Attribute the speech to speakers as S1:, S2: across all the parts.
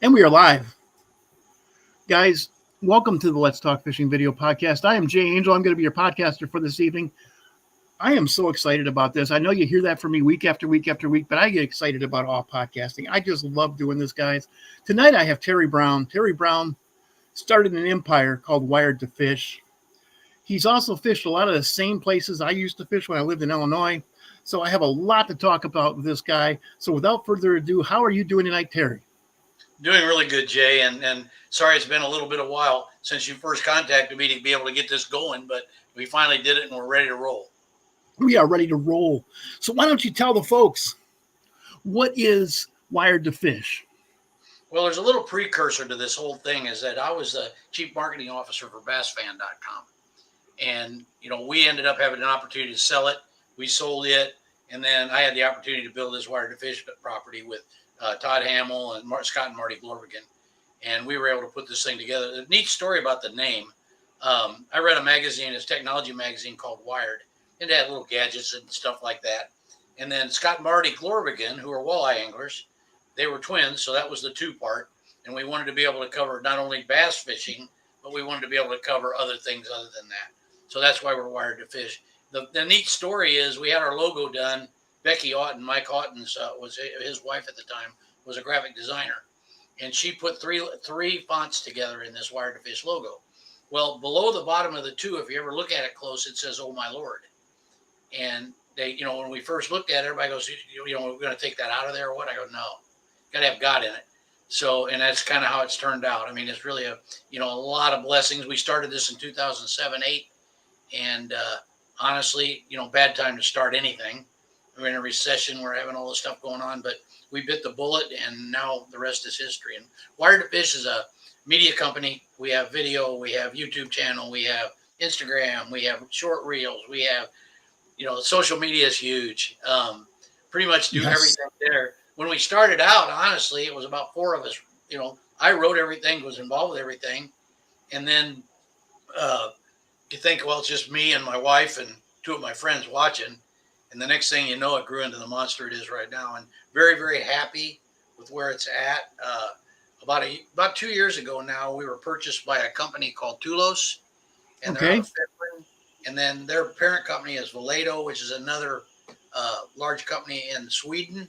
S1: And we are live. Guys, welcome to the Let's Talk Fishing video podcast. I am Jay Angel. I'm going to be your podcaster for this evening. I am so excited about this. I know you hear that from me week after week after week, but I get excited about all podcasting. I just love doing this, guys. Tonight I have Terry Brown. Terry Brown started an empire called Wired2Fish. He's also fished a lot of the same places I used to fish when I lived in Illinois. So I have a lot to talk about with this guy. So without further ado, how are you doing tonight, Terry?
S2: Doing really good, Jay, and sorry it's been a little bit of while since you first contacted me to be able to get this going, but we finally did it and we're ready to roll.
S1: We are ready to roll. So why don't you tell the folks, what is Wired2Fish?
S2: Well, there's a little precursor to this whole thing is that I was the chief marketing officer for bassfan.com. And, we ended up having an opportunity to sell it. We sold it. And then I had the opportunity to build this Wired2Fish property with Todd Hamill and Scott and Marty Glorvigan. And we were able to put this thing together. The neat story about the name, I read a magazine, it's a technology magazine called Wired. And it had little gadgets and stuff like that. And then Scott and Marty Glorvigan, who are walleye anglers, they were twins, so that was the two part. And we wanted to be able to cover not only bass fishing, but we wanted to be able to cover other things other than that. So that's why we're Wired2Fish. The neat story is we had our logo done. Becky Otten, Mike Otten's was his wife at the time, was a graphic designer. And she put three fonts together in this Wired2Fish logo. Well, below the bottom of the two, if you ever look at it close, it says, "Oh, my Lord." And they, when we first looked at it, everybody goes, we're going to take that out of there or what? I go, no, got to have God in it. So, and that's kind of how it's turned out. I mean, it's really a lot of blessings. We started this in 2007, 8. And honestly, bad time to start anything. We're in a recession. We're having all this stuff going on, but we bit the bullet, and now the rest is history. And Wired2Fish is a media company. We have video, we have YouTube channel, we have Instagram, we have short reels, we have, social media is huge. Pretty much do everything there. When we started out, honestly, it was about 4 of us. I wrote everything, was involved with everything, and then you think, well, it's just me and my wife and 2 of my friends watching. And the next thing you know, it grew into the monster it is right now. And very, very happy with where it's at. About 2 years ago now, we were purchased by a company called Tulos. And they're out of Finland. And then their parent company is Valledo, which is another large company in Sweden.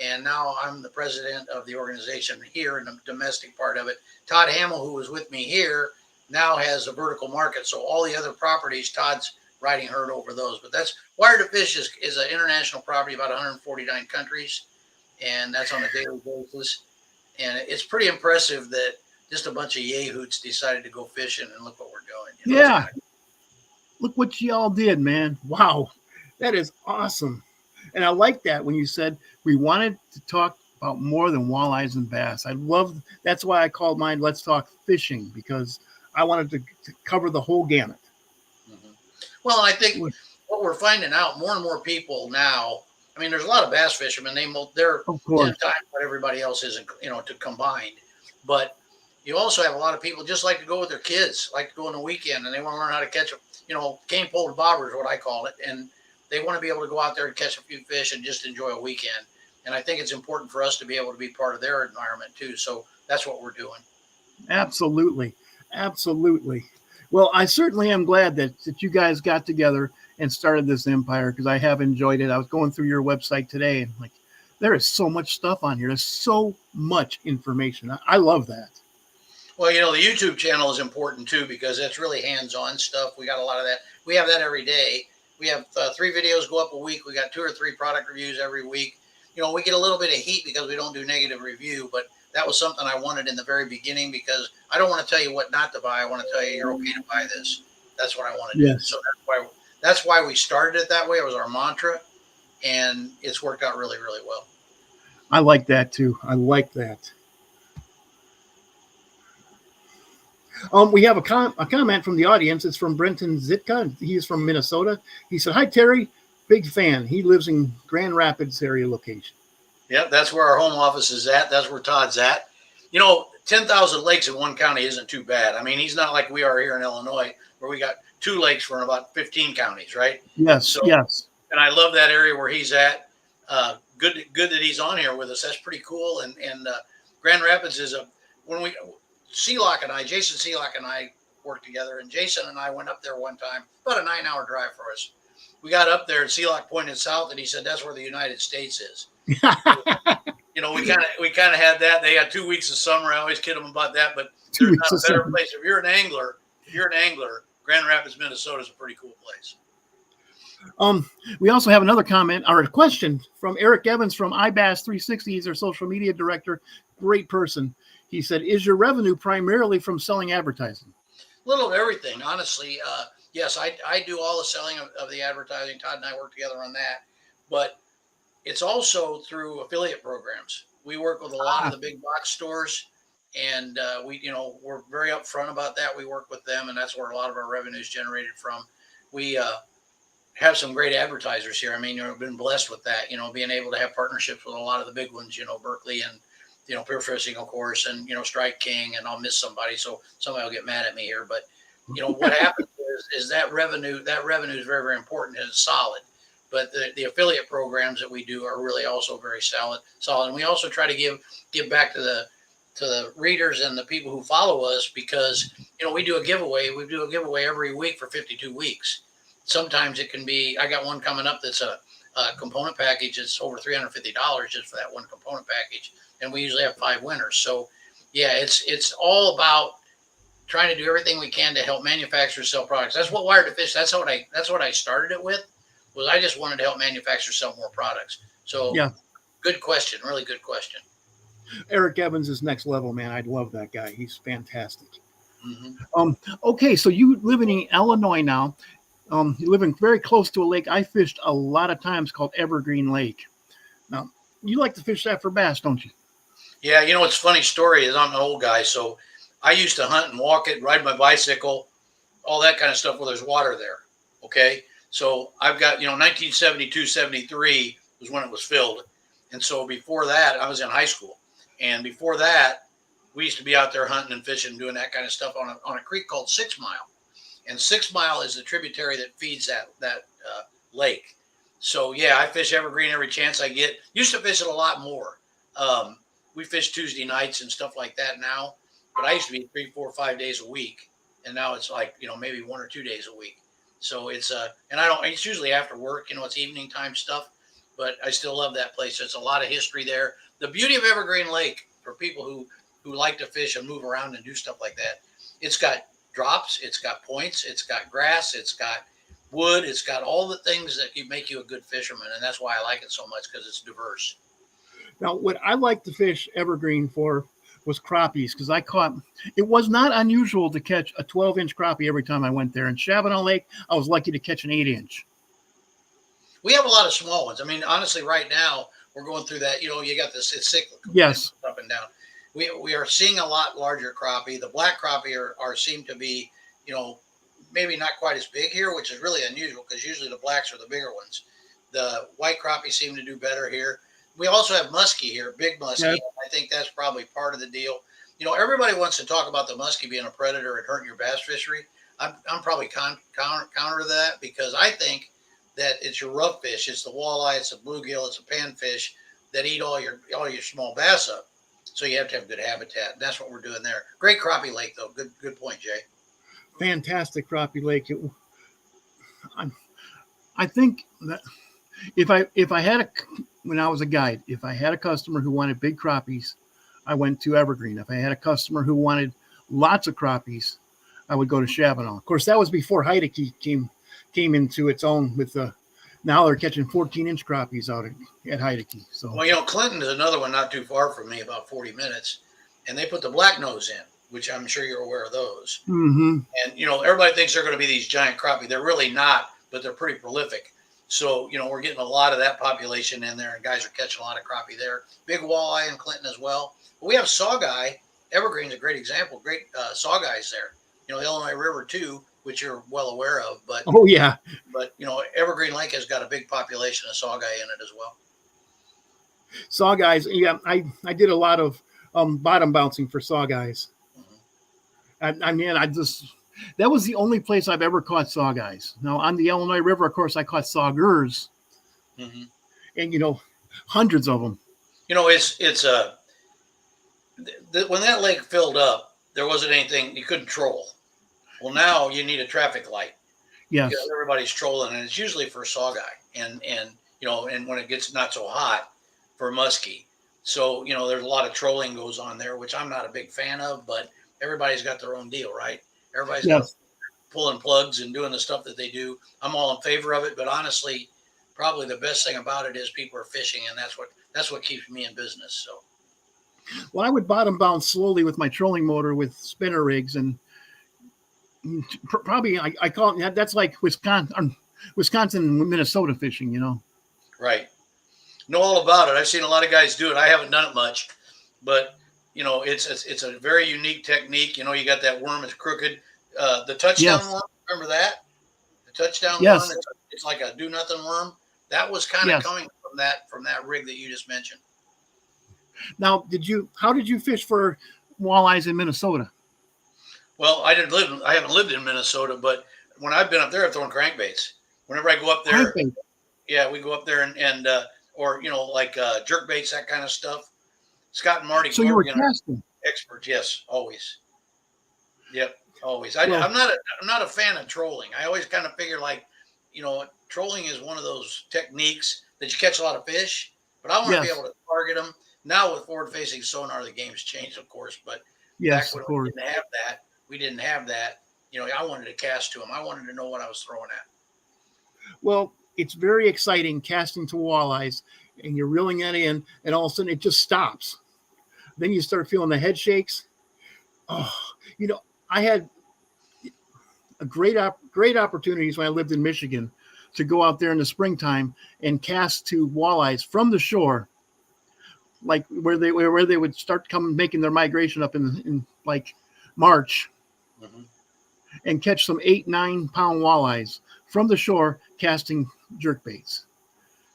S2: And now I'm the president of the organization here in the domestic part of it. Todd Hamill, who was with me here, now has a vertical market. So all the other properties, Todd's riding herd over those. But that's Wired2Fish is an international property, about 149 countries. And that's on a daily basis. And it's pretty impressive that just a bunch of yahoots decided to go fishing, and look what we're doing.
S1: Yeah. Look what y'all did, man. Wow. That is awesome. And I like that when you said we wanted to talk about more than walleyes and bass. That's why I called mine Let's Talk Fishing, because I wanted to cover the whole gamut.
S2: Mm-hmm. Well, I think what we're finding out, more and more people now, I mean, there's a lot of bass fishermen. They're 10 times what everybody else is, to combined. But you also have a lot of people just like to go with their kids, like to go on the weekend, and they want to learn how to catch cane pole bobber is what I call it. And they want to be able to go out there and catch a few fish and just enjoy a weekend. And I think it's important for us to be able to be part of their environment too. So that's what we're doing.
S1: Absolutely. Absolutely. Well, I certainly am glad that you guys got together and started this empire, because I have enjoyed it. I was going through your website today, and there is so much stuff on here. There's so much information. I love that.
S2: Well, the YouTube channel is important too, because that's really hands-on stuff. We got a lot of that. We have that every day. We have 3 videos go up a week. We got 2 or 3 product reviews every week. We get a little bit of heat because we don't do negative review, but that was something I wanted in the very beginning, because I don't want to tell you what not to buy. I want to tell you you're okay to buy this. That's what I want to do. So that's why we started it that way. It was our mantra, and it's worked out really, really well.
S1: I like that too. I like that. We have a comment from the audience. It's from Brenton Zitka. He is from Minnesota. He said, "Hi, Terry. Big fan." He lives in Grand Rapids area location.
S2: Yep, that's where our home office is at. That's where Todd's at. 10,000 lakes in one county isn't too bad. I mean, he's not like we are here in Illinois, where we got 2 lakes for about 15 counties, right?
S1: Yes, yes.
S2: And I love that area where he's at. Good that he's on here with us. That's pretty cool. And Grand Rapids is Jason Seelock and I worked together, and Jason and I went up there one time, about a 9-hour drive for us. We got up there, and Seelock pointed south, and he said, "That's where the United States is." We kind of had that. They had 2 weeks of summer. I always kid them about that, but there's not a better place. If you're an angler, Grand Rapids, Minnesota is a pretty cool place.
S1: We also have another comment or a question from Eric Evans from iBass 360. He's our social media director. Great person. He said, "Is your revenue primarily from selling advertising?"
S2: A little of everything, honestly. Yes, I do all the selling of the advertising. Todd and I work together on that, but it's also through affiliate programs. We work with a lot of the big box stores, and we're very upfront about that. We work with them, and that's where a lot of our revenue is generated from. We have some great advertisers here. I mean, we've been blessed with that, being able to have partnerships with a lot of the big ones, Berkeley and, Pure Fishing, of course, and, Strike King, and I'll miss somebody, so somebody will get mad at me here. But, what happens is that revenue is very, very important and it's solid. But the affiliate programs that we do are really also very solid. And we also try to give back to the readers and the people who follow us, because, we do a giveaway. We do a giveaway every week for 52 weeks. Sometimes it can be, I got one coming up that's a component package. It's over $350 just for that one component package. And we usually have 5 winners. So yeah, it's all about trying to do everything we can to help manufacturers sell products. That's what Wired2Fish, that's what I started it with, was I just wanted to help manufacturers sell more products. So yeah, good question. Really good question.
S1: Eric Evans is next level, man. I love that guy. He's fantastic. Mm-hmm. Okay. So you live in Illinois now. You live in very close to a lake I fished a lot of times called Evergreen Lake. Now, you like to fish that for bass, don't you?
S2: Yeah, it's a funny story is I'm an old guy, so I used to hunt and walk it, ride my bicycle, all that kind of stuff where there's water there, okay? So I've got, 1972, 73 was when it was filled. And so before that, I was in high school. And before that, we used to be out there hunting and fishing, doing that kind of stuff on a creek called 6 Mile. And 6 Mile is the tributary that feeds that lake. So yeah, I fish Evergreen every chance I get. Used to fish it a lot more. We fish Tuesday nights and stuff like that now, but I used to be 3, 4, 5 days a week, and now it's like maybe 1 or 2 days a week. So it's it's usually after work. It's evening time stuff, but I still love that place. There's a lot of history there. The beauty of Evergreen Lake for people who like to fish and move around and do stuff like that, it's got drops, it's got points, it's got grass, it's got wood, it's got all the things that make you a good fisherman, and that's why I like it so much, because it's diverse.
S1: Now, what I like to fish Evergreen for was crappies, because it was not unusual to catch a 12-inch crappie every time I went there. In Chavano Lake, I was lucky to catch an 8-inch.
S2: We have a lot of small ones. I mean, honestly, right now, we're going through that, you got this, it's cyclical.
S1: Yes.
S2: Up and down. We are seeing a lot larger crappie. The black crappie are seem to be, maybe not quite as big here, which is really unusual, because usually the blacks are the bigger ones. The white crappie seem to do better here. We also have muskie here, big muskie. Yeah. I think that's probably part of the deal. Everybody wants to talk about the muskie being a predator and hurting your bass fishery. I'm probably counter to that, because I think that it's your rough fish. It's the walleye, it's a bluegill, it's a panfish that eat all your small bass up. So you have to have good habitat. That's what we're doing there. Great crappie lake, though. Good point, Jay.
S1: Fantastic crappie lake. I think that if I had when I was a guide, if I had a customer who wanted big crappies, I went to Evergreen. If I had a customer who wanted lots of crappies, I would go to Chavano. Of course, that was before Heideke came into its own with the. Now they're catching 14-inch crappies out at Heideke. So,
S2: well, Clinton is another one not too far from me, about 40 minutes, and they put the black nose in, which I'm sure you're aware of those.
S1: Mm-hmm.
S2: And everybody thinks they're going to be these giant crappie. They're really not, but they're pretty prolific. So we're getting a lot of that population in there, and guys are catching a lot of crappie there. Big walleye in Clinton as well. But we have sawguy. Evergreen's a great example. Great sawguys there. The Illinois River too, which you're well aware of, but
S1: oh yeah,
S2: but Evergreen Lake has got a big population of sawguy in it as well.
S1: Sawguys, yeah, I did a lot of bottom bouncing for sawguys. Mm-hmm. That was the only place I've ever caught sawguys. Now on the Illinois River, of course, I caught saugers, mm-hmm. and hundreds of them.
S2: It's when that lake filled up, there wasn't anything you couldn't troll. Well, now you need a traffic light
S1: Yes.
S2: because everybody's trolling, and it's usually for saugeye and and when it gets not so hot for muskie. So there's a lot of trolling goes on there, which I'm not a big fan of, but everybody's got their own deal, right? Everybody's got
S1: Yes.
S2: pulling plugs and doing the stuff that they do. I'm all in favor of it, but honestly, probably the best thing about it is people are fishing, and that's what keeps me in business. So,
S1: Well, I would bottom bound slowly with my trolling motor with spinner rigs, and probably I call it, that's like Wisconsin, Minnesota fishing,
S2: right. Know all about it. I've seen a lot of guys do it. I haven't done it much, but it's a very unique technique. You got that worm is crooked. The touchdown
S1: Yes.
S2: worm, remember that? The touchdown
S1: Yes.
S2: worm, it's like a do nothing worm. That was kind of
S1: Yes.
S2: coming from that rig that you just mentioned.
S1: Now, how did you fish for walleyes in Minnesota?
S2: Well, I haven't lived in Minnesota, but when I've been up there, I've thrown crankbaits. Whenever I go up there,
S1: Crankbait.
S2: yeah, we go up there and or like jerk baits, that kind of stuff. Scott and Marty
S1: So you were
S2: Corrigan are
S1: casting.
S2: experts. Yes, always. Yep, always.
S1: Well-
S2: I'm not a fan of trolling. I always kind of figure like, trolling is one of those techniques that you catch a lot of fish, but I want to be
S1: Yes.
S2: able to target them. Now with forward-facing sonar, the game's changed, of course, but
S1: Yes,
S2: back
S1: of
S2: when
S1: course.
S2: we didn't have that. I wanted to cast to them. I wanted to know what I was throwing at.
S1: Well, it's very exciting casting to walleyes, and you're reeling that in, and all of a sudden it just stops. Then you start feeling the head shakes. Oh, I had a great opportunities when I lived in Michigan to go out there in the springtime and cast to walleyes from the shore, like where they would start making their migration up in like March,
S2: Mm-hmm.
S1: and catch some 8-9 pound walleyes from the shore casting jerk baits.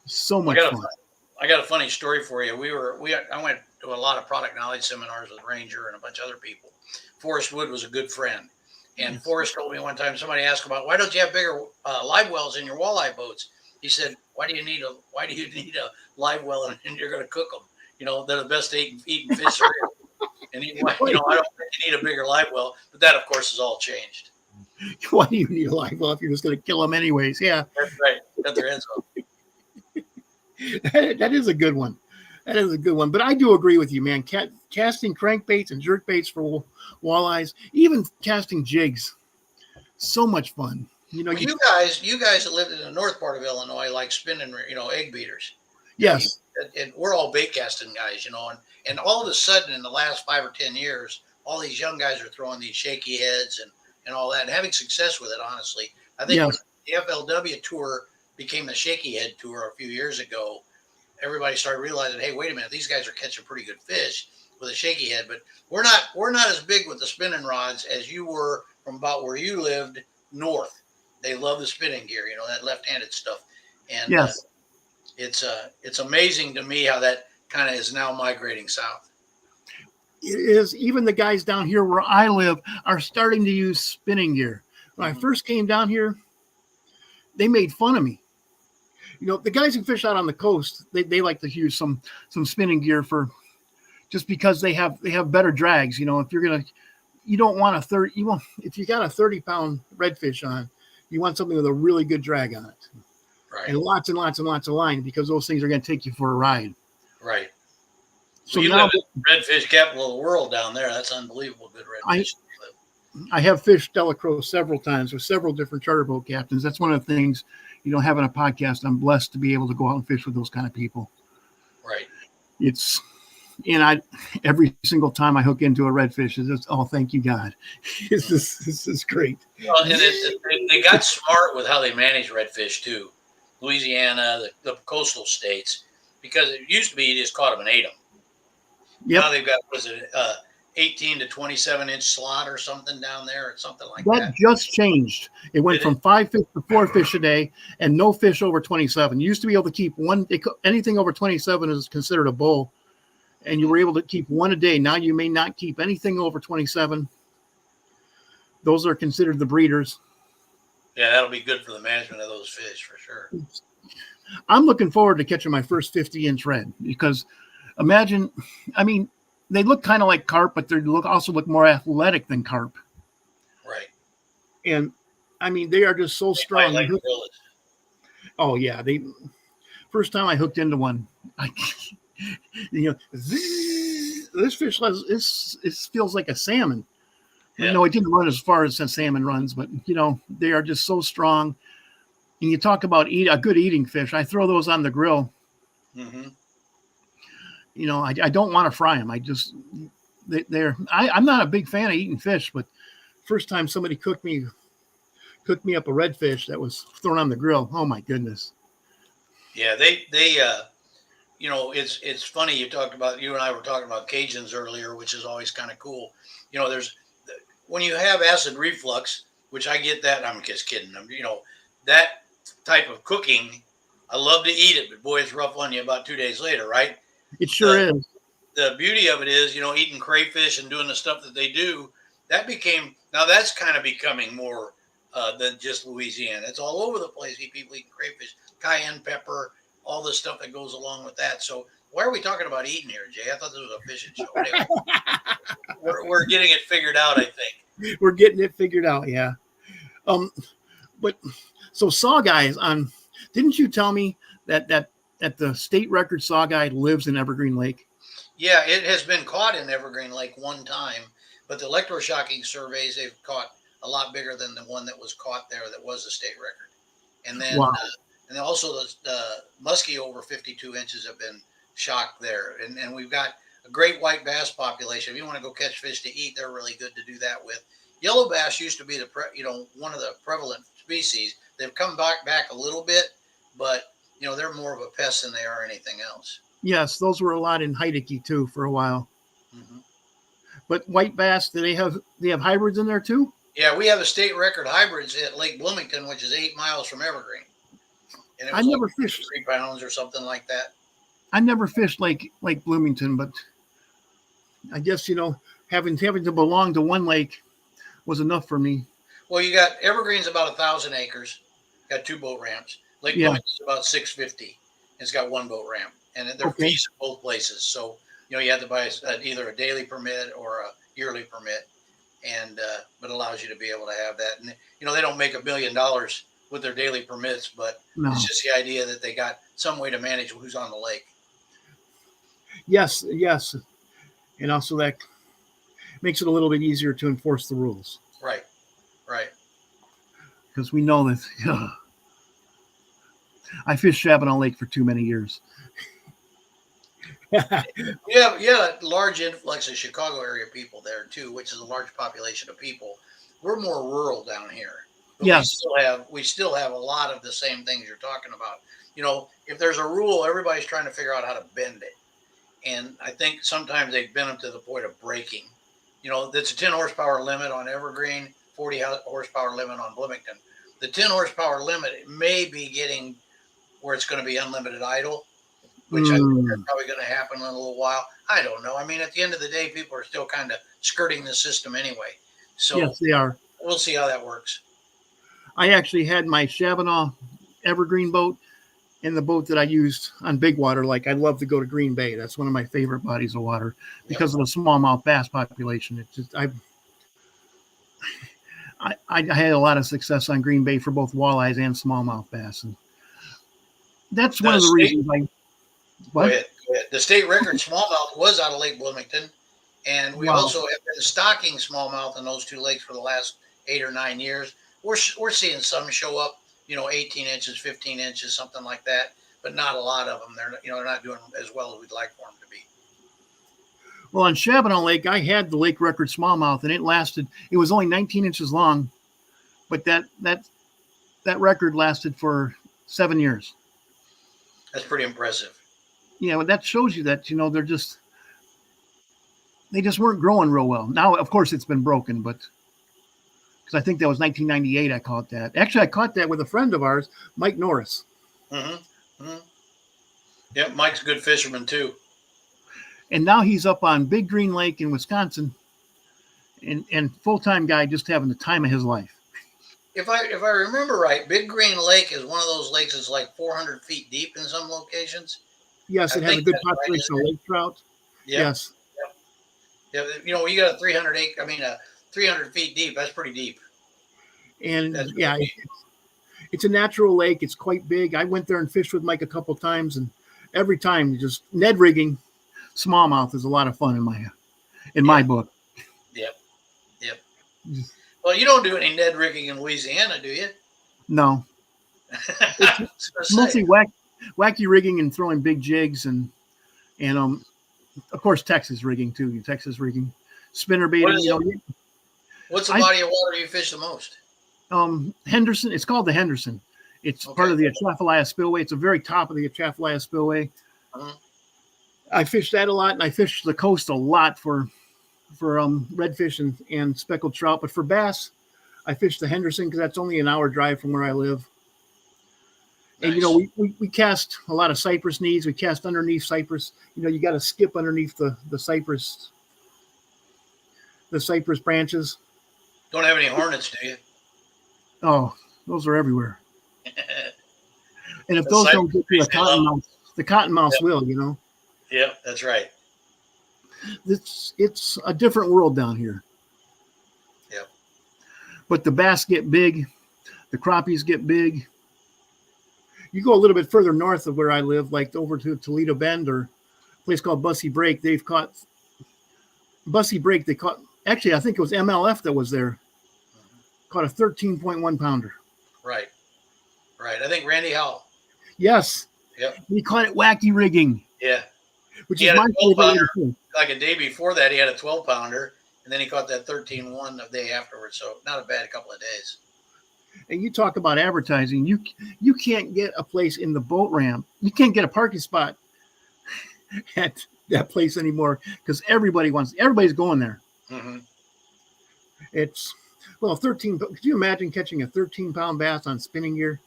S1: So much fun.
S2: I got a funny story for you. I went to a lot of product knowledge seminars with Ranger and a bunch of other people. Forrest Wood was a good friend. And
S1: Yes.
S2: Forrest told me one time, somebody asked about, why don't you have bigger live wells in your walleye boats? He said, why do you need a live well and you're going to cook them? They're the best eating fish there is. And I don't think you need a bigger live well, but that of course is all changed.
S1: Why do you need a live well if you're just going to kill them anyways? Yeah.
S2: That's right. Cut their heads off.
S1: That is a good one. That is a good one. But I do agree with you, man. Casting crankbaits and jerkbaits for walleyes, even casting jigs, so much fun.
S2: You guys that lived in the north part of Illinois like spinning, egg beaters.
S1: Yes.
S2: And we're all bait casting guys, and all of a sudden in the last 5 or 10 years, all these young guys are throwing these shaky heads and all that and having success with it. Honestly, I think when the FLW tour became the shaky head tour a few years ago, everybody started realizing, hey, wait a minute, these guys are catching pretty good fish with a shaky head. But we're not as big with the spinning rods as you were from about where you lived north. They love the spinning gear, that left-handed stuff. And
S1: Yes.
S2: It's amazing to me how that kind of is now migrating south.
S1: It is. Even the guys down here where I live are starting to use spinning gear. When I first came down here, they made fun of me. The guys who fish out on the coast, they like to use some spinning gear just because they have better drags. If you don't want if you got a 30-pound redfish on, you want something with a really good drag on it.
S2: Right.
S1: And lots and lots and lots of line, because those things are going to take you for a ride.
S2: Right.
S1: So
S2: you
S1: now
S2: live in redfish capital of the world down there. That's unbelievable. Good redfish.
S1: I have fished Delacroix several times with several different charter boat captains. That's one of the things, having a podcast, I'm blessed to be able to go out and fish with those kind of people.
S2: Right.
S1: Every single time I hook into a redfish, it's just, oh, thank you, God. This is great.
S2: Well, and they got smart with how they manage redfish too. Louisiana, the coastal states, because it used to be you just caught them and ate them.
S1: Yep.
S2: Now they've got 18 to 27 inch slot or something down there, or something like that.
S1: That just changed. It went from 5 fish to 4 fish a day, and no fish over 27. You used to be able to keep anything over 27 is considered a bull, and you were able to keep one a day. Now you may not keep anything over 27. Those are considered the breeders.
S2: Yeah, that'll be good for the management of those fish for sure.
S1: I'm looking forward to catching my first 50-inch red, because imagine, they look kind of like carp, but they also look more athletic than carp.
S2: Right.
S1: And I mean, they are just so
S2: They
S1: strong.
S2: fight like gorillas.
S1: Oh yeah, first time I hooked into one, this fish it feels like a salmon.
S2: Yeah.
S1: No, it didn't run as far as a salmon runs, but they are just so strong. And you talk about a good eating fish. I throw those on the grill.
S2: Mm-hmm.
S1: I don't want to fry them. I'm not a big fan of eating fish, but first time somebody cooked me up a redfish that was thrown on the grill. Oh my goodness.
S2: Yeah, it's funny you and I were talking about Cajuns earlier, which is always kind of cool. There's when you have acid reflux, which I get that. I'm just kidding. That type of cooking, I love to eat it, but boy, it's rough on you about 2 days later, right?
S1: It sure is.
S2: The beauty of it is, eating crayfish and doing the stuff that they do, that's kind of becoming more than just Louisiana. It's all over the place. People eating crayfish, cayenne pepper, all the stuff that goes along with that. So why are we talking about eating here, Jay? I thought this was a fishing show. Anyway, we're getting it figured out, I think.
S1: We're getting it figured out, yeah. But so saw guys didn't you tell me that the state record saw guy lives in Evergreen Lake?
S2: Yeah, it has been caught in Evergreen Lake one time, but the electroshocking surveys, they've caught a lot bigger than the one that was caught there that was a state record. And then,
S1: wow.
S2: And then also the muskie over 52 inches have been shocked there. And we've got a great white bass population. If you want to go catch fish to eat, they're really good to do that with. Yellow bass used to be one of the prevalent species. They've come back a little bit, but they're more of a pest than they are anything else.
S1: Yes, those were a lot in Heideke too for a while.
S2: Mm-hmm.
S1: But white bass, do they have hybrids in there too?
S2: Yeah, we have a state record hybrids at Lake Bloomington, which is 8 miles from Evergreen. And it was
S1: never fished
S2: 3 pounds or something like that.
S1: I never fished Lake Bloomington, but I guess having to belong to one lake was enough for me.
S2: Well, you got Evergreen's about 1,000 acres. Got 2 boat ramps. Lake Bloomington's about 650. It's got 1 boat ramp, and they're fees at both places. So you have to buy either a daily permit or a yearly permit, and but allows you to be able to have that. And they don't make $1 million with their daily permits, but it's just the idea that they got some way to manage who's on the lake.
S1: Yes, and also that makes it a little bit easier to enforce the rules.
S2: Right.
S1: Because we know that I fished Shabana Lake for too many years.
S2: Yeah, a large influx of Chicago area people there too, which is a large population of people. We're more rural down here. But
S1: yes.
S2: We still have a lot of the same things you're talking about. If there's a rule, everybody's trying to figure out how to bend it. And I think sometimes they've bent them to the point of breaking. That's a 10 horsepower limit on Evergreen, 40 horsepower limit on Bloomington. The 10 horsepower limit may be getting where it's going to be unlimited idle, which I think is probably going to happen in a little while. I don't know. I mean, at the end of the day, people are still kind of skirting the system anyway. So
S1: yes, they are.
S2: We'll see how that works.
S1: I actually had my Shabana Evergreen boat in the boat that I used on big water. Like I love to go to Green Bay. That's one of my favorite bodies of water because of the smallmouth bass population. It's just I had a lot of success on Green Bay for both walleyes and smallmouth bass, and that's one of the reasons I.
S2: What? Go ahead. The state record smallmouth was out of Lake Bloomington, and we also have been stocking smallmouth in those 2 lakes for the last 8 or 9 years. We're seeing some show up, 18 inches, 15 inches, something like that, but not a lot of them. They're not doing as well as we'd like for them to be.
S1: Well, on Shabana Lake, I had the lake record smallmouth, and it was only 19 inches long, but that record lasted for 7 years.
S2: That's pretty impressive.
S1: Yeah, well, that shows you that, they just weren't growing real well. Now, of course, it's been broken, but because I think that was 1998 I caught that. Actually, I caught that with a friend of ours, Mike Norris.
S2: Mm-hmm. Mm-hmm. Yeah, Mike's a good fisherman, too.
S1: And now he's up on Big Green Lake in Wisconsin, and full-time guy just having the time of his life.
S2: If I remember right, Big Green Lake is one of those lakes that's like 400 feet deep in some locations.
S1: Yes, it has a good population of lake trout.
S2: Yep.
S1: Yes.
S2: Yep. Yeah, you know, you got a 300 feet deep. That's pretty deep.
S1: And
S2: That's
S1: yeah,
S2: really deep.
S1: it's a natural lake. It's quite big. I went there and fished with Mike a couple times, and every time just Ned rigging smallmouth is a lot of fun in my
S2: Yeah.
S1: book.
S2: Yep. Yep. Well, you don't do any Ned rigging in Louisiana, do you?
S1: No,
S2: I
S1: it's
S2: was gonna
S1: mostly
S2: say.
S1: wacky rigging and throwing big jigs and of course Texas rigging too. Texas rigging, spinner
S2: What
S1: baiting.
S2: is
S1: You
S2: it?
S1: know,
S2: What's the
S1: I
S2: body of water you fish the most?
S1: Henderson. It's called the Henderson. It's part
S2: Okay.
S1: of the Atchafalaya Spillway. It's the very top of the Atchafalaya Spillway.
S2: Mhm.
S1: I fish that a lot, and I fish the coast a lot for redfish and speckled trout. But for bass, I fish the Henderson because that's only an hour drive from where I live. And you know,
S2: Nice.
S1: we cast a lot of cypress knees. We cast underneath cypress. You know, you got to skip underneath the cypress branches.
S2: Don't have any hornets, do you?
S1: Oh, those are everywhere. And if
S2: The
S1: those
S2: cypress
S1: don't get you,
S2: trees, they love.
S1: the cottonmouth
S2: Yep.
S1: will. You know,
S2: Yep. That's right.
S1: it's a different world down here.
S2: Yep.
S1: But the bass get big, the crappies get big. You go a little bit further north of where I live, like over to Toledo Bend or a place called Bussy Break. They've caught Bussy Break. They caught, actually, I think it was MLF that was there.
S2: Mhm.
S1: Caught a 13.1 pounder.
S2: Right. Right. I think Randy Howell.
S1: Yes,
S2: Yep.
S1: he caught it wacky rigging,
S2: Yeah.
S1: which
S2: He
S1: is
S2: had a
S1: my
S2: 12
S1: favorite way
S2: pounder.
S1: to fish.
S2: Like a day before that, he had a 12 pounder, and then he caught that 13-1 the day afterwards. So not a bad couple of days.
S1: And you talk about advertising. You can't get a place in the boat ramp. You can't get a parking spot at that place anymore because everybody's going there.
S2: Mm-hmm.
S1: It's well, 13. Could you imagine catching a 13-pound bass on spinning gear?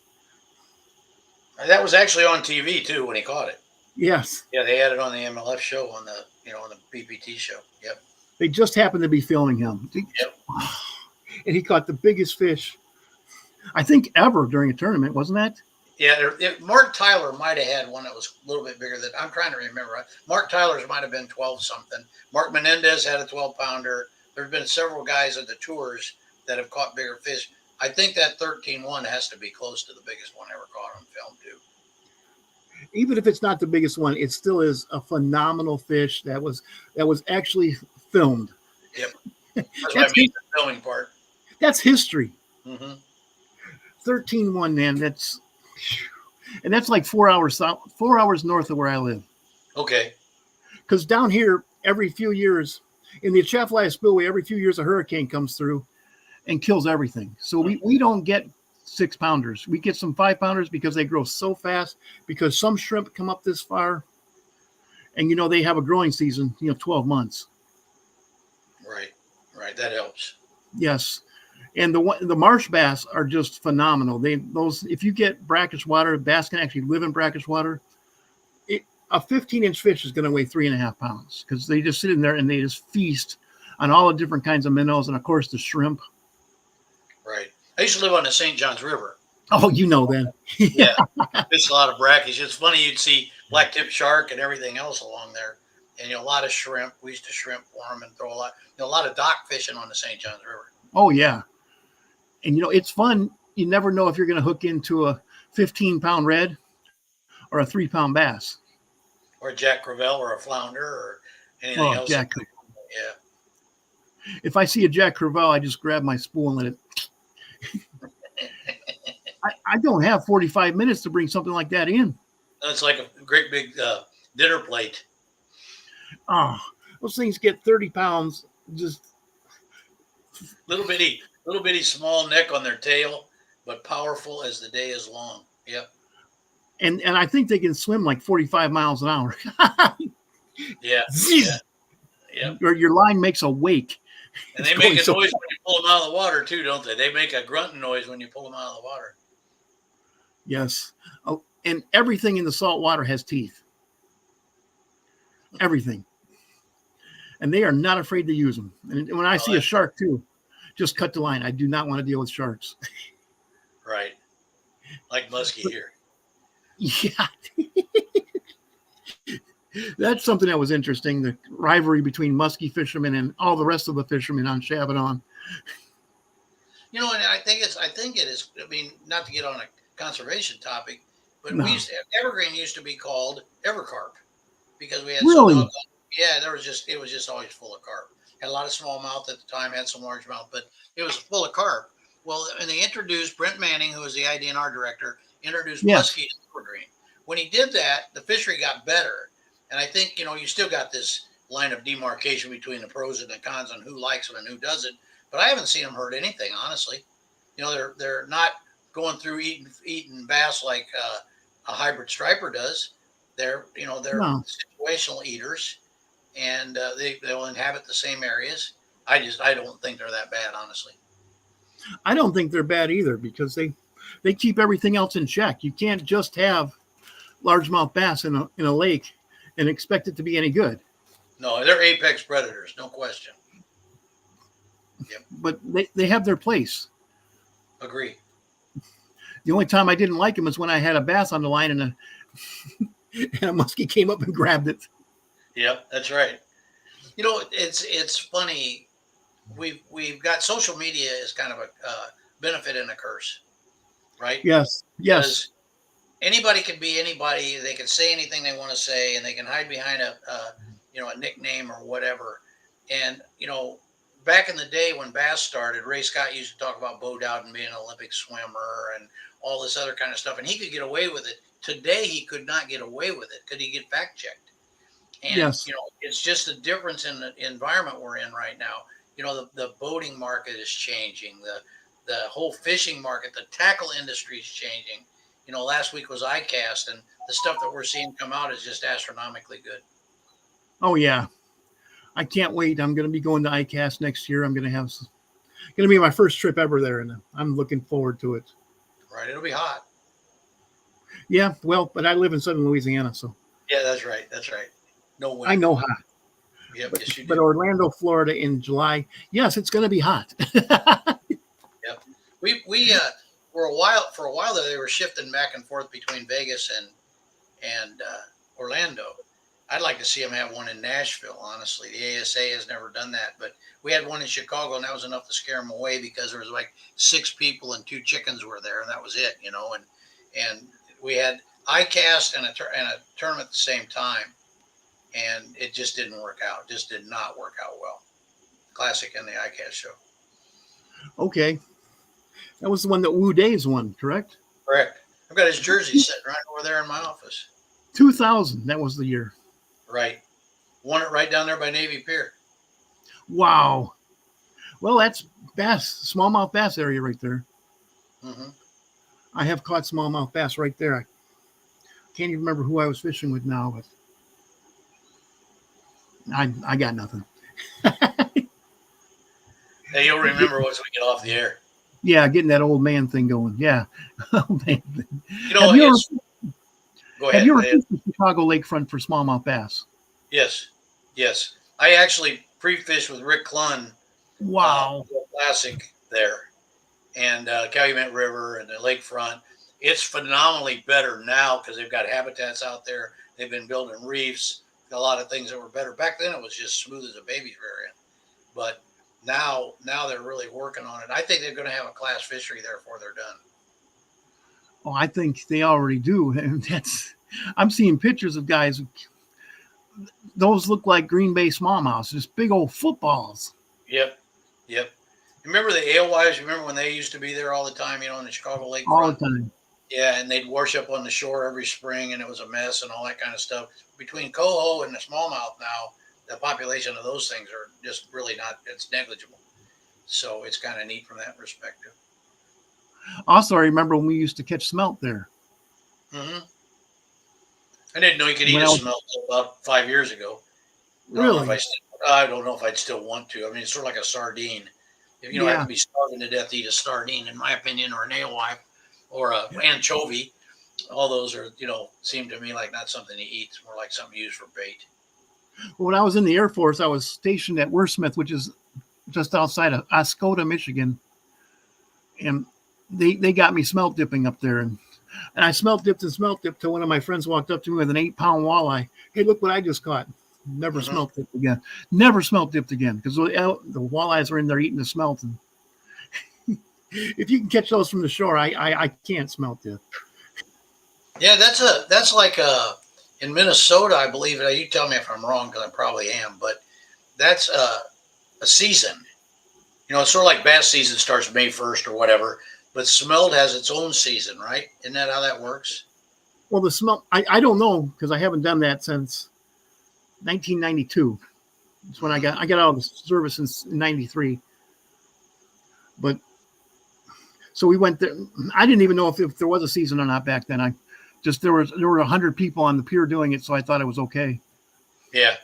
S2: That was actually on TV too when he caught it.
S1: Yes,
S2: Yeah, they had it on the MLF show on the BPT show. Yep.
S1: they just happened to be filming him,
S2: Yep.
S1: and he caught the biggest fish I think ever during a tournament, wasn't that?
S2: Yeah, Mark Tyler might have had one that was a little bit bigger than I'm trying to remember. Mark Tyler's might have been 12 something. Mark Menendez had a 12 pounder. There's been several guys at the tours that have caught bigger fish. I think that 13-1 has to be close to the biggest one ever caught on film too.
S1: Even if it's not the biggest one, it still is a phenomenal fish that was actually filmed.
S2: Yep. That's what I
S1: That's
S2: mean, the filming part.
S1: that's history.
S2: Mm-hmm.
S1: 13-1, man. That's like 4 hours north of where I live.
S2: Okay.
S1: Because down here, every few years in the Atchafalaya Spillway, every few years a hurricane comes through and kills everything. So we don't get 6-pounders. We get some 5-pounders because they grow so fast. Because some shrimp come up this far, and you know they have a growing season. 12 months.
S2: Right. Right. That helps.
S1: Yes. And the marsh bass are just phenomenal. If you get brackish water, bass can actually live in brackish water. A 15-inch fish is going to weigh 3.5 pounds because they just sit in there and they just feast on all the different kinds of minnows and of course the shrimp.
S2: Right. I used to live on the St. Johns River.
S1: Oh, you know then.
S2: Yeah. It's a lot of brackish. It's funny you'd see black-tip shark and everything else along there, and a lot of shrimp. We used to shrimp farm and throw a lot of dock fishing on the St. Johns River.
S1: Oh yeah, and it's fun. You never know if you're going to hook into a 15-pound red or a 3-pound bass
S2: Or a Jack Crevalle or a flounder or anything
S1: or
S2: else.
S1: Jack.
S2: Yeah.
S1: If I see a Jack Crevalle, I just grab my spool and let it. I don't have 45 minutes to bring something like that in.
S2: It's like a great big dinner plate.
S1: Oh, those things get 30 pounds. Just
S2: Little bitty small neck on their tail, but powerful as the day is long. Yep.
S1: and I think they can swim like 45 miles an hour.
S2: Yeah. Yeah. Yep.
S1: Your line makes a wake.
S2: And they make a noise when you pull them out of the water too, don't they? They make a grunting noise when you pull them out of the water.
S1: Yes. Oh, and everything in the salt water has teeth. Everything. And they are not afraid to use them. And when I see a shark too, just cut the line. I do not want to deal with sharks.
S2: Right. Like muskie here.
S1: Yeah. That's something that was interesting. The rivalry between muskie fishermen and all the rest of the fishermen on Chabanon.
S2: And I think it is. I mean, not to get on a conservation topic, but
S1: No,
S2: Evergreen used to be called Evercarp because we had so
S1: really?
S2: doggone. Yeah, it was just always full of carp. Had a lot of smallmouth at the time, had some largemouth, but it was full of carp. Well, and they introduced Brent Manning, who was the IDNR director, introduced
S1: Yes.
S2: muskie to Evergreen. When he did that, the fishery got better, and I think you still got this line of demarcation between the pros and the cons on who likes them and who doesn't. But I haven't seen them hurt anything, honestly. They're not going through eating bass like a hybrid striper does. They're
S1: No,
S2: situational eaters, and they'll inhabit the same areas. I don't think they're that bad, honestly.
S1: I don't think they're bad either because they keep everything else in check. You can't just have largemouth bass in a lake and expect it to be any good.
S2: No, they're apex predators, no question. Yep,
S1: But they have their place.
S2: agree.
S1: The only time I didn't like them is when I had a bass on the line and and a muskie came up and grabbed it.
S2: Yep, that's right. It's funny. We've got social media as kind of a benefit and a curse, right?
S1: Yes, yes,
S2: Because anybody can be anybody. They can say anything they want to say, and they can hide behind a nickname or whatever. And back in the day when bass started, Ray Scott used to talk about Bo Dowden being an Olympic swimmer and all this other kind of stuff, and he could get away with it. Today, he could not get away with it. Could he get fact checked? And
S1: yes.
S2: it's just a difference in the environment we're in right now. The boating market is changing. The whole fishing market, the tackle industry is changing. Last week was ICAST, and the stuff that we're seeing come out is just astronomically good.
S1: Oh yeah, I can't wait. I'm going to be going to ICAST next year. I'm going to be my first trip ever there, and I'm looking forward to it.
S2: Right? It'll be hot.
S1: Yeah, well, but I live in southern Louisiana, so
S2: Yeah, that's right. That's right. No wind.
S1: I know hot.
S2: Yep, yes, you
S1: But
S2: do.
S1: Orlando, Florida in July, yes, it's going to be hot.
S2: Yep. We for a while there they were shifting back and forth between Vegas and Orlando. I'd like to see them have one in Nashville. Honestly, the ASA has never done that, but we had one in Chicago, and that was enough to scare them away because there was like 6 people and 2 chickens were there, and that was it. And we had ICAST and a tournament at the same time, and it just didn't work out. Just did not work out well. Classic in the ICAST show.
S1: Okay, that was the one that Wu Days won, correct?
S2: Correct. I've got his jersey sitting right over there in my office.
S1: 2000. That was the year.
S2: Right. Won it right down there by Navy Pier.
S1: Wow. Well, that's bass, smallmouth bass area right there.
S2: Mm-hmm.
S1: I have caught smallmouth bass right there. I can't even remember who I was fishing with now, but I got nothing.
S2: Hey, you'll remember once we get off the air.
S1: Yeah, getting that old man thing going. Yeah. Old man thing.
S2: Go ahead.
S1: Have you ever fished the Chicago lakefront for smallmouth bass?
S2: Yes. I actually pre-fished with Rick Clunn.
S1: Wow.
S2: Classic there. And Calumet River and the lakefront. It's phenomenally better now because they've got habitats out there. They've been building reefs. A lot of things that were better. Back then it was just smooth as a baby's rear end. But now they're really working on it. I think they're going to have a class fishery there before they're done.
S1: Oh, I think they already do. And I'm seeing pictures of guys. Those look like Green Bay smallmouths, just big old footballs.
S2: Yep. Remember the alewives? Remember when they used to be there all the time, in the Chicago lakefront?
S1: All the time.
S2: Yeah, and they'd wash up on the shore every spring, and it was a mess and all that kind of stuff. Between coho and the smallmouth now, the population of those things are just really not, it's negligible. So it's kind of neat from that perspective.
S1: Also, I remember when we used to catch smelt there.
S2: Mm-hmm. I didn't know you could eat a smelt about 5 years ago.
S1: Really?
S2: I don't know if I'd still want to. I mean, it's sort of like a sardine. If I have to be starving to death to eat a sardine, in my opinion, or an alewife, or an anchovy. All those are, seem to me like not something to eat. It's more like something used for bait.
S1: Well, when I was in the Air Force, I was stationed at Wordsmith, which is just outside of Oscoda, Michigan. And they got me smelt dipping up there. And And I smelt dipped till one of my friends walked up to me with an 8-pound walleye. Hey, look what I just caught. Never smelt dipped again. Never smelt dipped again because the walleyes are in there eating the smelt. And if you can catch those from the shore, I can't smelt dip.
S2: Yeah, that's like in Minnesota, I believe. You tell me if I'm wrong, because I probably am, but that's a season. It's sort of like bass season starts May 1st or whatever, but smelt has its own season, right? Isn't that how that works?
S1: Well, the smelt, I don't know because I haven't done that since 1992. It's when I got out of the service in 93. But so we went there. I didn't even know if there was a season or not back then. There were 100 people on the pier doing it, so I thought it was okay.
S2: Yeah.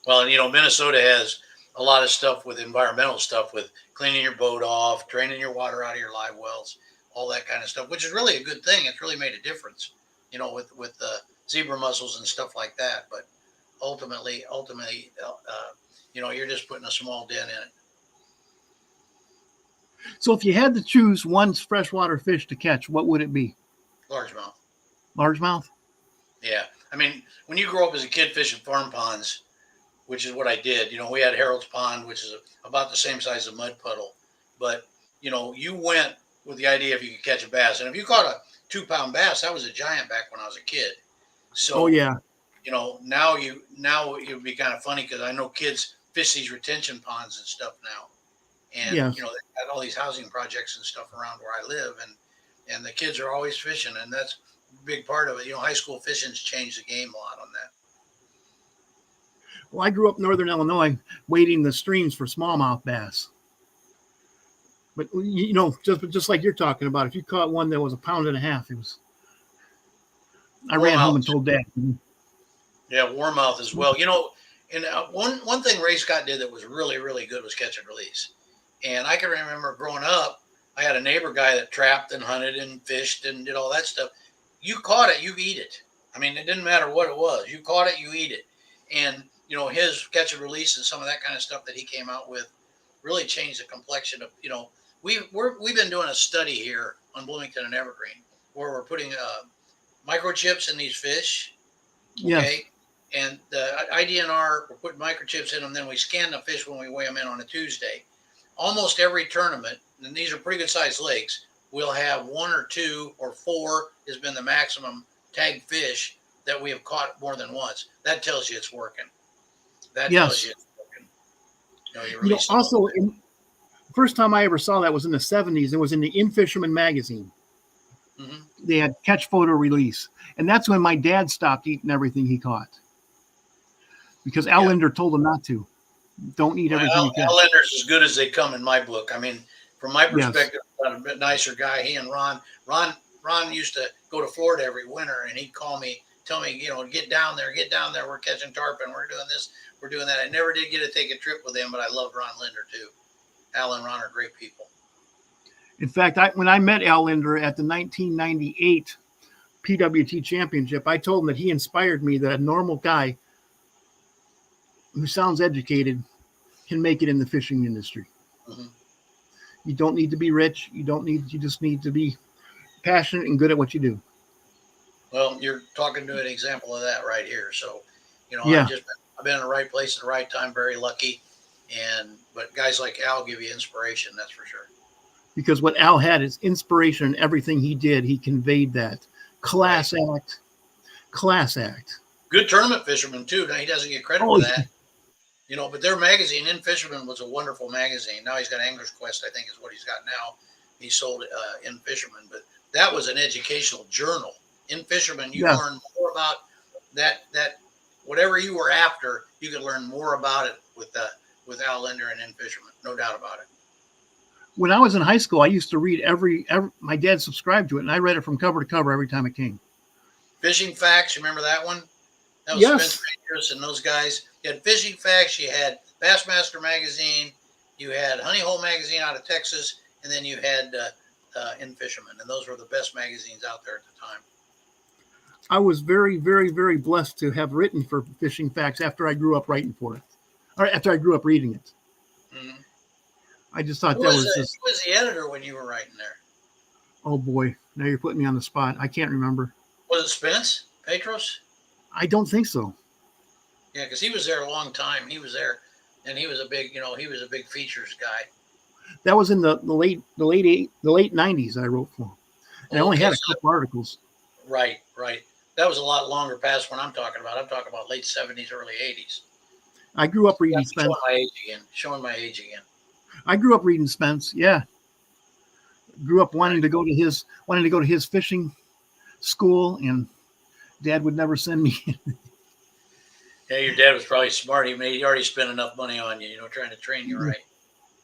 S2: Well, and Minnesota has a lot of stuff with environmental stuff, with cleaning your boat off, draining your water out of your live wells, all that kind of stuff, which is really a good thing. It's really made a difference, with the zebra mussels and stuff like that. But ultimately, you're just putting a small dent in it.
S1: So if you had to choose one freshwater fish to catch, what would it be?
S2: Largemouth.
S1: Largemouth?
S2: Yeah. I mean, when you grow up as a kid fishing farm ponds, which is what I did, we had Harold's Pond, which is about the same size as a mud puddle. But, you went with the idea if you could catch a bass. And if you caught a 2-pound bass, that was a giant back when I was a kid. So,
S1: oh, yeah.
S2: Now it would be kind of funny because I know kids fish these retention ponds and stuff now. And,
S1: yes.
S2: they've got all these housing projects and stuff around where I live. And the kids are always fishing. And that's a big part of it. High school fishing's changed the game a lot on that.
S1: Well, I grew up in northern Illinois wading the streams for smallmouth bass. But, just like you're talking about, if you caught one that was 1.5 pounds, I ran home and told Dad.
S2: Yeah, warmouth as well. And one thing Ray Scott did that was really, really good was catch and release. And I can remember growing up, I had a neighbor guy that trapped and hunted and fished and did all that stuff. You caught it, you eat it. I mean, it didn't matter what it was. You caught it, you eat it. And, his catch and release and some of that kind of stuff that he came out with really changed the complexion of, we've been doing a study here on Bloomington and Evergreen where we're putting microchips in these fish. Okay.
S1: Yes.
S2: And the IDNR, we're putting microchips in them. Then we scan the fish when we weigh them in on a Tuesday. Almost every tournament, and these are pretty good sized lakes, we'll have 1 or 2 or 4 has been the maximum tagged fish that we have caught more than once. That tells you it's working. That tells you it's working.
S1: Also, first time I ever saw that was in the 70s. It was in the In Fisherman magazine. Mm-hmm. They had catch, photo, release. And that's when my dad stopped eating everything he caught. Because Al Linder told him not to. Don't eat everything you catch.
S2: Al Linder's as good as they come in my book. I mean, from my perspective, a bit nicer guy. He and Ron used to go to Florida every winter, and he'd call me, tell me, get down there. We're catching tarpon. We're doing this. We're doing that. I never did get to take a trip with him, but I loved Ron Linder too. Al and Ron are great people.
S1: In fact, when I met Al Linder at the 1998 PWT Championship, I told him that he inspired me that a normal guy who sounds educated can make it in the fishing industry. Mm-hmm. You don't need to be rich. You just need to be passionate and good at what you do.
S2: Well, you're talking to an example of that right here. So, I've been in the right place at the right time, very lucky. But guys like Al give you inspiration, that's for sure.
S1: Because what Al had is inspiration in everything he did. He conveyed that. Class act.
S2: Good tournament fisherman too. Now he doesn't get credit for that. But their magazine, In Fisherman, was a wonderful magazine. Now he's got Angler's Quest, I think is what he's got now. He sold In Fisherman, but that was an educational journal. In Fisherman, you learn more about that whatever you were after, you could learn more about it with Al Linder and In Fisherman, no doubt about it.
S1: When I was in high school, I used to read every my dad subscribed to it, and I read it from cover to cover every time it came.
S2: Fishing Facts, you remember that one? That was Spencer Akers and those guys. You had Fishing Facts, you had Bassmaster Magazine, you had Honey Hole Magazine out of Texas, and then you had In Fisherman, and those were the best magazines out there at the time.
S1: I was very, very, very blessed to have written for Fishing Facts after I grew up writing for it, or after I grew up reading it. Mm-hmm. I just thought Who was the editor when you were writing there? Oh boy, now you're putting me on the spot. I can't remember.
S2: Was it Spence Petros?
S1: I don't think so.
S2: Yeah, because he was there a long time. He was there, and he was a big, he was a big features guy.
S1: That was in the late '90s. I wrote for him, and I only
S2: Okay,
S1: had a
S2: so
S1: couple articles.
S2: right, right. That was a lot longer past what I'm talking about. I'm talking about late '70s, early '80s.
S1: I grew up
S2: Yeah,
S1: reading
S2: I'm
S1: Spence.
S2: showing my age again. Showing my age again.
S1: I grew up reading Spence. Yeah, grew up
S2: Right.
S1: wanting to go to his fishing school, and Dad would never send me.
S2: Yeah, your dad was probably smart. He already spent enough money on you, trying to train you right.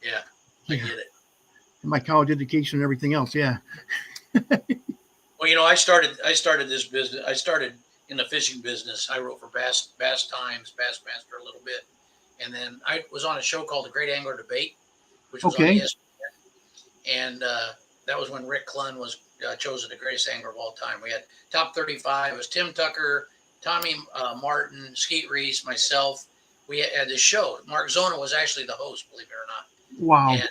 S2: Yeah, I
S1: Yeah,
S2: get it.
S1: my college education and everything else. Yeah.
S2: Well, I started this business. I started in the fishing business. I wrote for Bass Times, Bassmaster a little bit, and then I was on a show called The Great Angler Debate, which was on
S1: Okay.
S2: ESPN, and that was when Rick Clunn was chosen the greatest angler of all time. We had top 35. It was Tim Tucker, Tommy Martin, Skeet Reese, myself. We had this show. Mark Zona was actually the host, believe it or not.
S1: Wow.
S2: And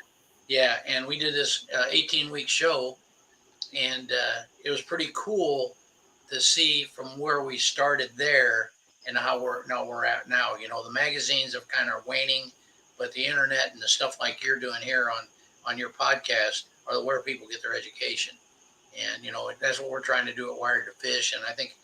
S2: yeah, and we did this 18-week show, and it was pretty cool to see from where we started there and how we're at now. The magazines have kind of waning, but the internet and the stuff like you're doing here on your podcast are where people get their education. And that's what we're trying to do at Wired2Fish. And I think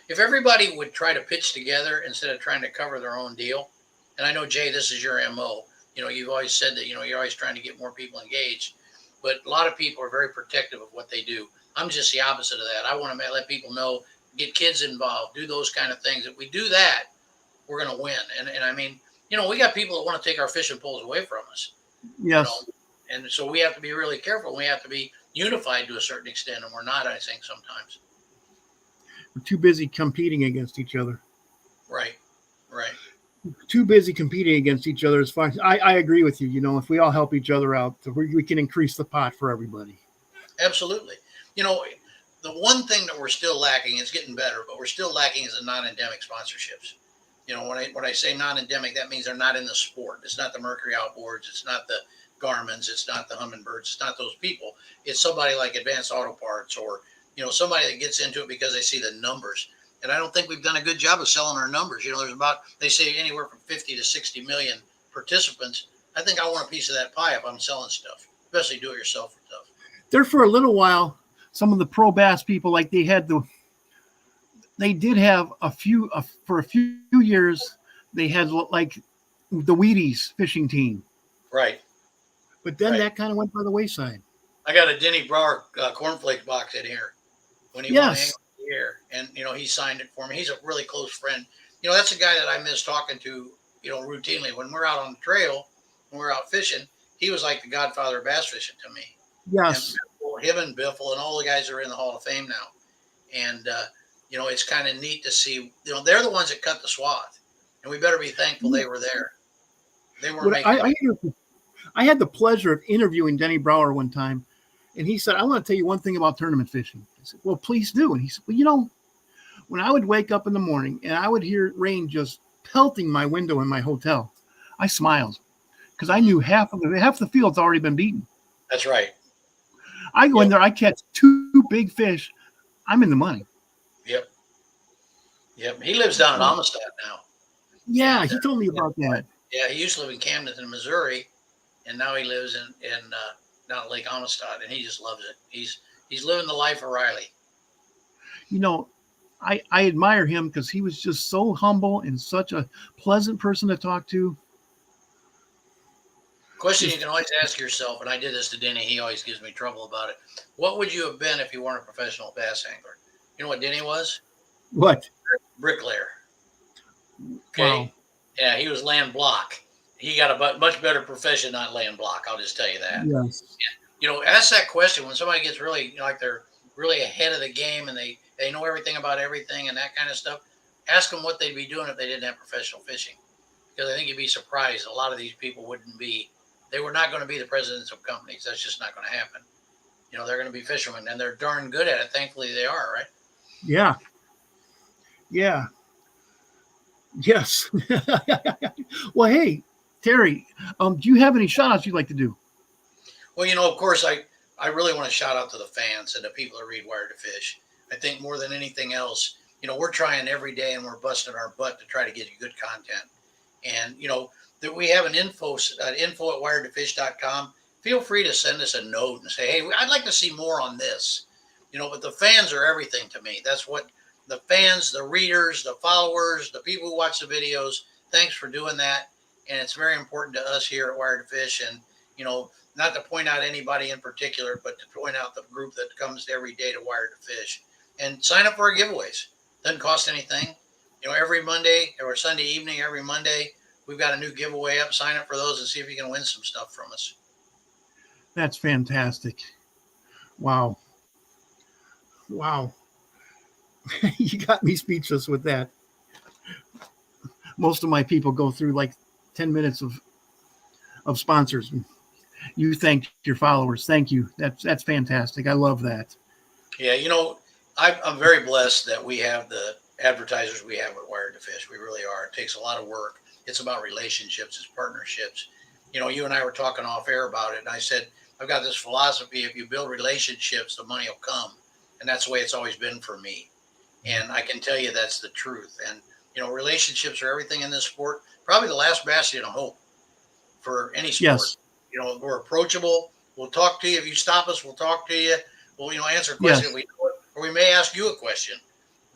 S2: if everybody would try to pitch together instead of trying to cover their own deal. And I know, Jay, this is your MO. You've always said that you're always trying to get more people engaged, but a lot of people are very protective of what they do. I'm just the opposite of that. I want to let people know, get kids involved, do those kind of things. If we do that, we're going to win. And I mean, we got people that want to take our fishing poles away from us, you know,
S1: Yes.
S2: and so we have to be really careful. We have to be unified to a certain extent, and we're not, I think, sometimes.
S1: We're too busy competing against each other.
S2: Right, right.
S1: Too busy competing against each other is fine. I agree with you. If we all help each other out, we can increase the pot for everybody.
S2: Absolutely. The one thing that we're still lacking is getting better, but we're still lacking is the non-endemic sponsorships. When I say non-endemic, that means they're not in the sport. It's not the Mercury Outboards. It's not the Garmins. It's not the Humminbirds. It's not those people. It's somebody like Advanced Auto Parts, or somebody that gets into it because they see the numbers. And I don't think we've done a good job of selling our numbers. They say anywhere from 50 to 60 million participants. I think I want a piece of that pie if I'm selling stuff, especially do-it-yourself stuff.
S1: There for a little while, some of the pro bass people, like they did have for a few years, they had like the Wheaties fishing team,
S2: Right.
S1: but then
S2: Right.
S1: that kind of went by the wayside.
S2: I got a Denny Brower cornflake box in here when he won Angler
S1: Yes.
S2: of the Year, and he signed it for me. He's a really close friend. That's a guy that I miss talking to, routinely when we're out on the trail, when we're out fishing. He was like the godfather of bass fishing to me. And
S1: Yes.
S2: him and Biffle and all the guys are in the Hall of Fame now, and it's kind of neat to see. They're the ones that cut the swath, and we better be thankful they were there. They weren't
S1: What
S2: making.
S1: I had the pleasure of interviewing Denny Brower one time, and he said, "I want to tell you one thing about tournament fishing." I said, "Well, please do." And he said, "Well, when I would wake up in the morning and I would hear rain just pelting my window in my hotel, I smiled because I knew half the field's already been beaten.
S2: That's right.
S1: I go in
S2: Yep.
S1: there, I catch 2 big fish, I'm in the money."
S2: Yep. Yep. He lives down in Amistad now.
S1: Yeah,
S2: And
S1: he told me about that.
S2: yeah, he used to live in Camden, Missouri, and now he lives in down at Lake Amistad, and he just loves it. He's living the life of Riley.
S1: You know, I admire him because he was just so humble and such a pleasant person to talk to.
S2: Question you
S1: Just
S2: can always ask yourself, and I did this to Denny. He always gives me trouble about it. What would you have been if you weren't a professional bass angler? You know what Denny was?
S1: what?
S2: Bricklayer. Okay.
S1: Wow.
S2: Yeah, he was land block. He got a much better profession, not land block. I'll just tell you that.
S1: Yes.
S2: Ask that question when somebody gets really, like they're really ahead of the game and they know everything about everything and that kind of stuff. Ask them what they'd be doing if they didn't have professional fishing. Because I think you'd be surprised. A lot of these people they were not going to be the presidents of companies. That's just not going to happen. They're going to be fishermen, and they're darn good at it. Thankfully, they are, right?
S1: Yeah. Yeah. Yes. Well, hey, Terry, do you have any shout outs you'd like to do?
S2: Well, of course, I really want to shout out to the fans and the people that read Wired2Fish. I think more than anything else, we're trying every day and we're busting our butt to try to get you good content. And, that we have an info at wired2fish.com. Feel free to send us a note and say, hey, I'd like to see more on this. But the fans are everything to me. That's what the fans, the readers, the followers, the people who watch the videos, thanks for doing that. And it's very important to us here at Wired2Fish. And, not to point out anybody in particular, but to point out the group that comes every day to Wired2Fish and sign up for our giveaways. Doesn't cost anything. Every Monday or Sunday evening, every Monday, we've got a new giveaway up. Sign up for those and see if you can win some stuff from us.
S1: That's fantastic. Wow. You got me speechless with that. Most of my people go through like 10 minutes of sponsors. You thank your followers. Thank you. That's fantastic. I love that.
S2: Yeah, I'm very blessed that we have the advertisers we have at Wired2Fish. We really are. It takes a lot of work. It's about relationships. It's partnerships. You and I were talking off air about it, and I said, I've got this philosophy: if you build relationships, the money will come. And that's the way it's always been for me. And I can tell you that's the truth. And, relationships are everything in this sport. Probably the last bastion of hope for any sport.
S1: Yes.
S2: We're approachable. We'll talk to you. If you stop us, we'll talk to you. We'll, answer a question.
S1: Yes.
S2: Or we may ask you a question.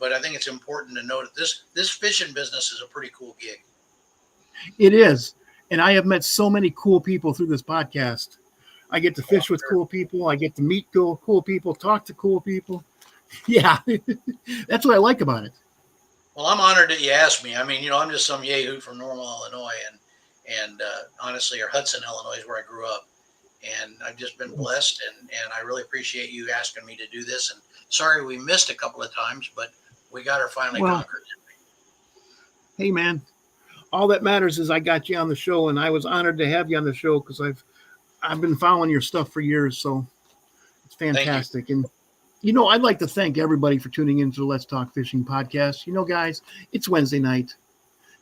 S2: But I think it's important to note that this fishing business is a pretty cool gig.
S1: It is. And I have met so many cool people through this podcast. I get to fish with cool people. I get to meet cool people, talk to cool people. Yeah, that's what I like about it.
S2: Well, I'm honored that you asked me. I mean, I'm just some yahoo from Normal, Illinois, and honestly, or Hudson, Illinois is where I grew up. And I've just been blessed, and I really appreciate you asking me to do this. And sorry we missed a couple of times, but we got her finally conquered.
S1: Hey, man, all that matters is I got you on the show, and I was honored to have you on the show because I've been following your stuff for years, so it's fantastic. And I'd like to thank everybody for tuning into the Let's Talk Fishing podcast. Guys, it's Wednesday night.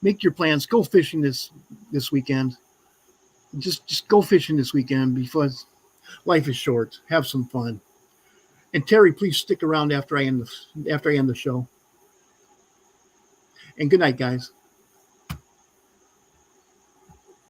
S1: Make your plans. Go fishing this weekend. Just go fishing this weekend because life is short. Have some fun. And Terry, please stick around after I end the show. And good night, guys.